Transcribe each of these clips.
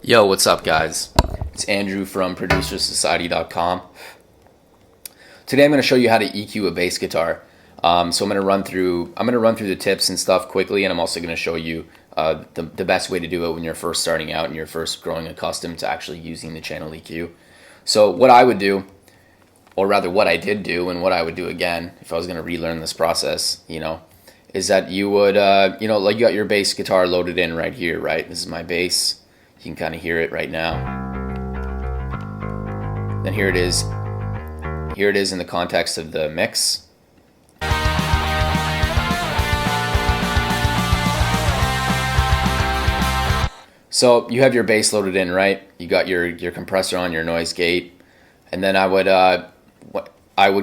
Yo, what's up, guys? It's Andrew from ProducerSociety.com. Today, I'm going to show you how to EQ a bass guitar. So I'm going to run through the tips and stuff quickly, and I'm also going to show you the best way to do it when you're first starting out and you're first growing accustomed to actually using the channel EQ. So what I would do, or rather what I did do, and what I would do again if I was going to relearn this process, is that you would, like you got your bass guitar loaded in right here, right? This is my bass. You can kind of hear it right now. Then here it is. Here it is in the context of the mix. So you have your bass loaded in, right? You got your compressor on, your noise gate, and then I would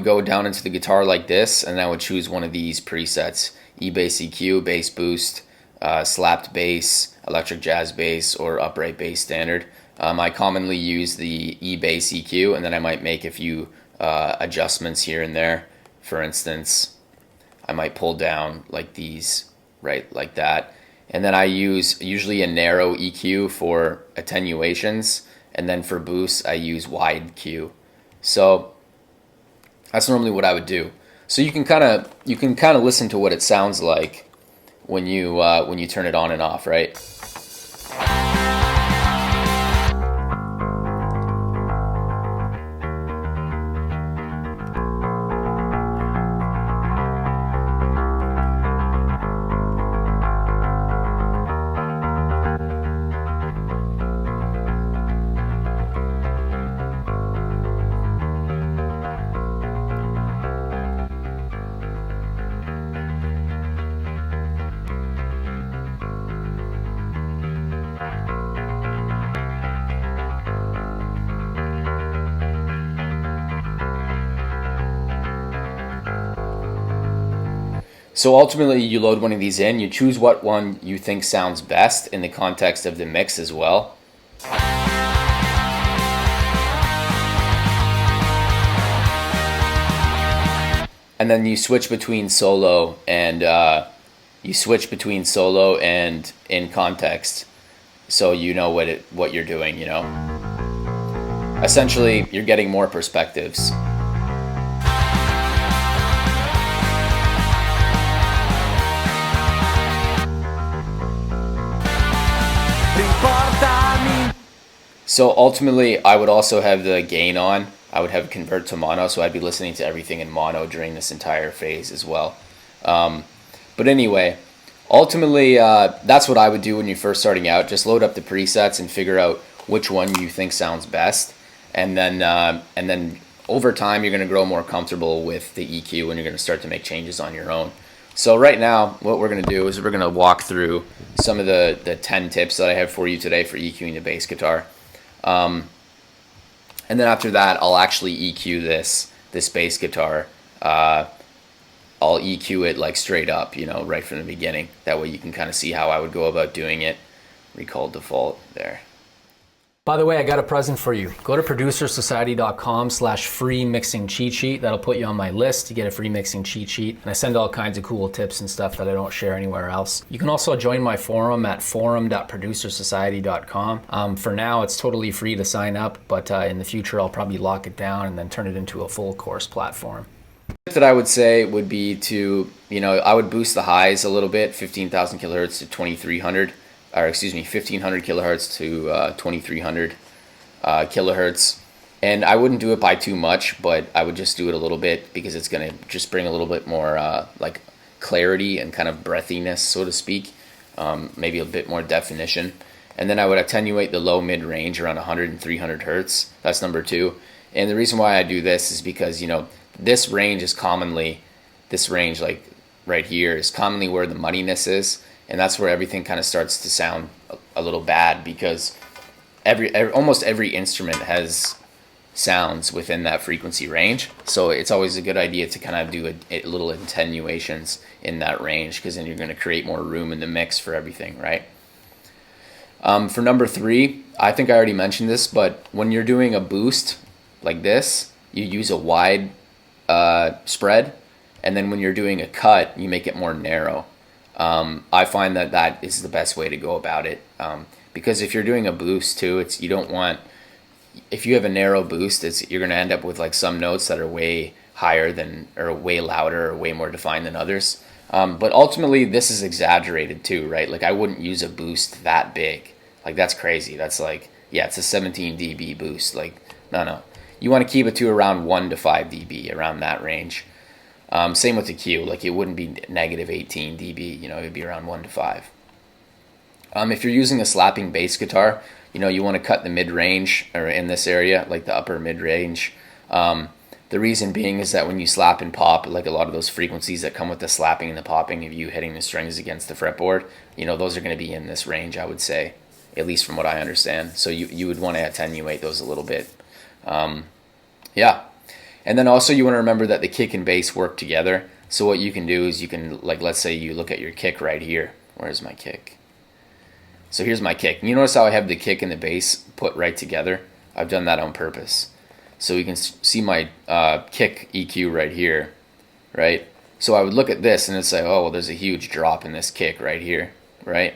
go down into the guitar like this, and I would choose one of these presets: E-bass EQ, bass boost, slapped bass, electric jazz bass, or upright bass standard. I commonly use the E-bass EQ, and then I might make a few adjustments here and there. For instance, I might pull down like these, right, like that. And then I use usually a narrow EQ for attenuations, and then for boosts I use wide Q. So that's normally what I would do. So you can kind of listen to what it sounds like when you turn it on and off, right? So ultimately, you load one of these in, you choose what one you think sounds best in the context of the mix as well. And then you switch between solo and in context, so you know what you're doing. Essentially, you're getting more perspectives. So ultimately, I would also have the gain on. I would have convert to mono, so I'd be listening to everything in mono during this entire phase as well. But anyway, ultimately, that's what I would do when you're first starting out. Just load up the presets and figure out which one you think sounds best, and then over time, you're going to grow more comfortable with the EQ, and you're going to start to make changes on your own. So right now, what we're going to do is we're going to walk through some of the 10 tips that I have for you today for EQing the bass guitar. And then after that, I'll actually EQ this bass guitar. I'll EQ it like straight up, right from the beginning. That way you can kind of see how I would go about doing it. Recall default there. By the way, I got a present for you. Go to ProducerSociety.com/free mixing cheat sheet. That'll put you on my list to get a free mixing cheat sheet. And I send all kinds of cool tips and stuff that I don't share anywhere else. You can also join my forum at forum.ProducerSociety.com. For now, it's totally free to sign up, but in the future, I'll probably lock it down and then turn it into a full course platform. That I would say would be to, I would boost the highs a little bit, 15,000 kilohertz to 2300. 1500 kilohertz to 2300 kilohertz. And I wouldn't do it by too much, but I would just do it a little bit because it's going to just bring a little bit more like clarity and kind of breathiness, so to speak, maybe a bit more definition. And then I would attenuate the low mid range around 100 and 300 hertz. That's number 2. And the reason why I do this is because, this range, like right here, is commonly where the muddiness is. And that's where everything kind of starts to sound a little bad, because almost every instrument has sounds within that frequency range. So it's always a good idea to kind of do a little attenuations in that range, because then you're going to create more room in the mix for everything, right? For number 3, I think I already mentioned this, but when you're doing a boost like this, you use a wide spread, and then when you're doing a cut, you make it more narrow. I find that is the best way to go about it, because if you're doing a boost too, it's you don't want, if you have a narrow boost, it's you're going to end up with like some notes that are way higher than, or way louder or way more defined than others. But ultimately this is exaggerated too, right? Like I wouldn't use a boost that big. Like that's crazy. That's like, yeah, it's a 17 dB boost. Like no. You want to keep it to around 1 to 5 dB, around that range. Same with the Q. Like it wouldn't be negative 18 dB, you know, it would be around 1 to 5. If you're using a slapping bass guitar, you know, you want to cut the mid-range, or in this area, like the upper mid-range. The reason being is that when you slap and pop, like a lot of those frequencies that come with the slapping and the popping of you hitting the strings against the fretboard, you know, those are going to be in this range, I would say, at least from what I understand. So you would want to attenuate those a little bit. Yeah. And then also you want to remember that the kick and bass work together. So what you can do is you can, like, let's say you look at your kick right here. Where's my kick? So here's my kick. You notice how I have the kick and the bass put right together? I've done that on purpose. So you can see my kick EQ right here, right? So I would look at this and it's like, oh, well, there's a huge drop in this kick right here, right?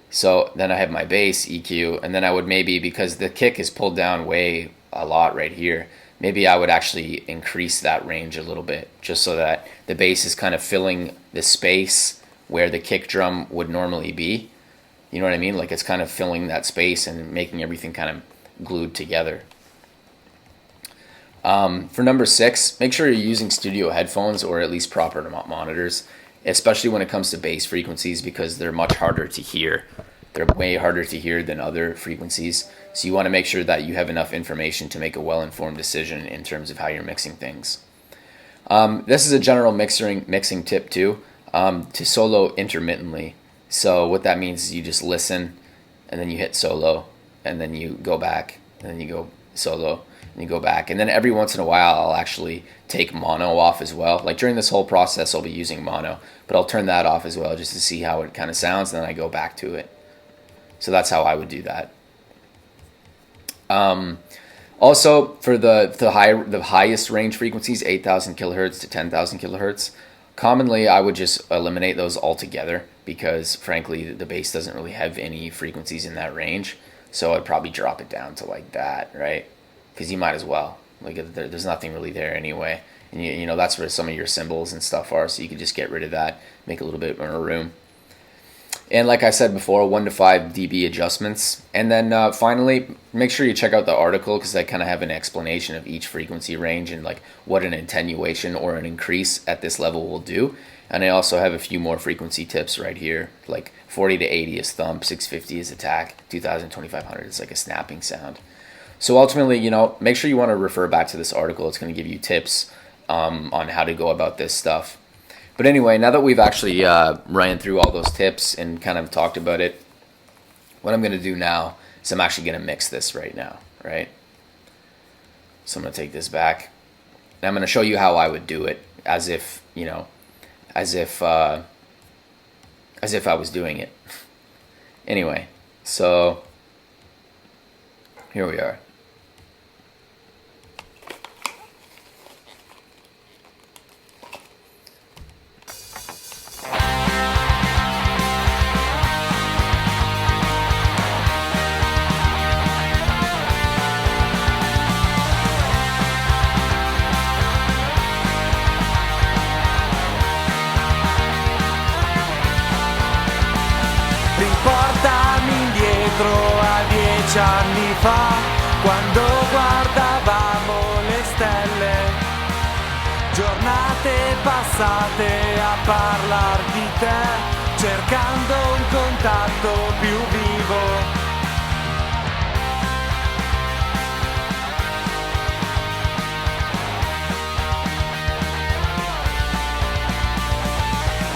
So then I have my bass EQ, and then I would maybe, because the kick is pulled down way a lot right here, maybe I would actually increase that range a little bit, just so that the bass is kind of filling the space where the kick drum would normally be. You know what I mean? Like it's kind of filling that space and making everything kind of glued together. For number 6, make sure you're using studio headphones or at least proper monitors, especially when it comes to bass frequencies, because they're much harder to hear. They're way harder to hear than other frequencies. So you want to make sure that you have enough information to make a well-informed decision in terms of how you're mixing things. This is a general mixing tip too, to solo intermittently. So what that means is you just listen, and then you hit solo, and then you go back, and then you go solo, and you go back. And then every once in a while, I'll actually take mono off as well. Like during this whole process, I'll be using mono, but I'll turn that off as well just to see how it kind of sounds, and then I go back to it. So that's how I would do that. Also, for the highest range frequencies, 8,000 kilohertz to 10,000 kilohertz, commonly I would just eliminate those altogether, because frankly the bass doesn't really have any frequencies in that range. So I'd probably drop it down to like that, right? Because you might as well. Like there's nothing really there anyway, and you know that's where some of your cymbals and stuff are. So you could just get rid of that, make a little bit more room. And like I said before, 1 to 5 dB adjustments. And then finally, make sure you check out the article, because I kind of have an explanation of each frequency range and like what an attenuation or an increase at this level will do. And I also have a few more frequency tips right here, like 40 to 80 is thump, 650 is attack, 2000, 2500 is like a snapping sound. So ultimately, you know, make sure you want to refer back to this article. It's going to give you tips on how to go about this stuff. But anyway, now that we've actually ran through all those tips and kind of talked about it, what I'm going to do now is I'm actually going to mix this right now, right? So I'm going to take this back, and I'm going to show you how I would do it, as if, you know, as if I was doing it. Anyway, so here we are. Riportami indietro a 10 anni fa, quando guardavamo le stelle, giornate passate a parlar di te, cercando un contatto più vivo.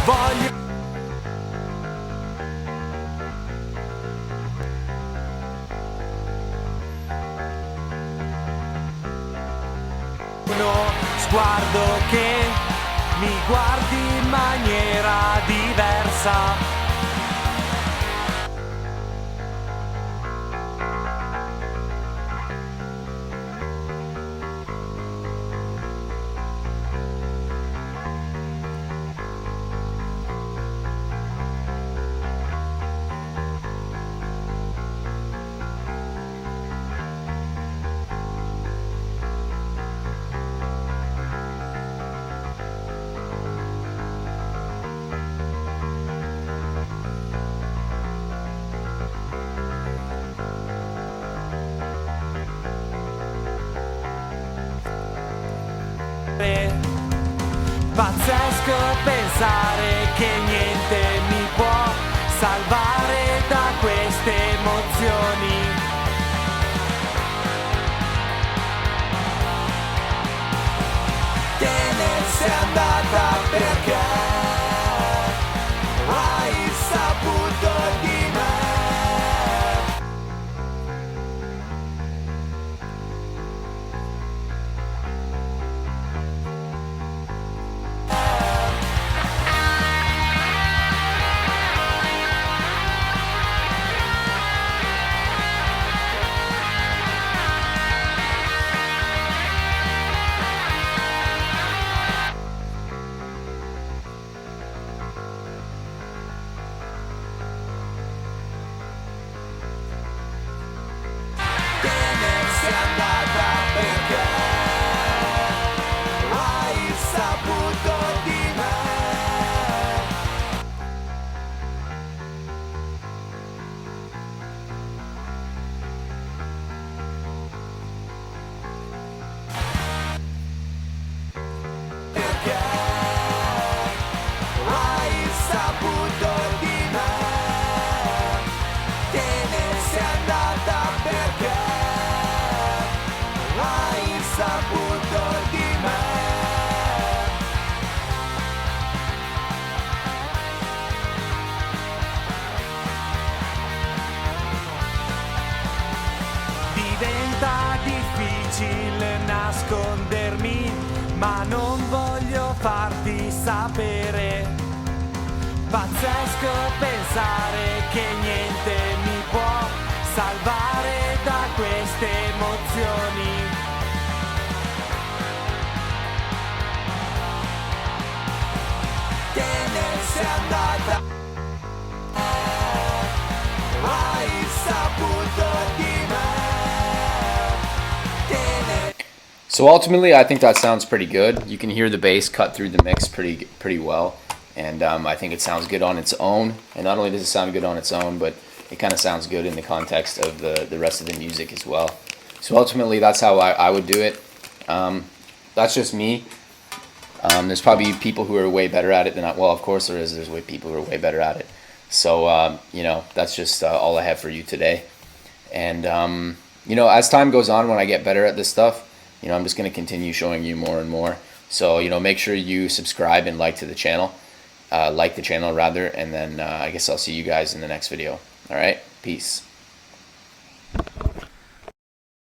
Voglio uno sguardo che mi guardi in maniera diversa. Pazzesco pensare che niente mi può salvare da queste emozioni. Te ne sei andata perché hai saputo di me. Te ne sei andata perché hai saputo di me. Perché hai saputo di me. Te ne sei andata perché hai saputo di me. Diventa difficile nascondermi, ma non voglio farti sapere. Pazzesco pensare che niente mi può salvare da queste emozioni. Te ne sei andata, hai saputo di me. Te ne So ultimately, I think that sounds pretty good. You can hear the bass cut through the mix pretty well, and I think it sounds good on its own. And not only does it sound good on its own, but it kind of sounds good in the context of the rest of the music as well. So ultimately, that's how I would do it. That's just me. There's probably people who are way better at it than I. Well, of course there is. There's people who are way better at it. So you know, that's just all I have for you today. And you know, as time goes on, when I get better at this stuff, you know, I'm just going to continue showing you more and more. So you know, make sure you subscribe and like the channel rather, and then I guess I'll see you guys in the next video. All right, peace.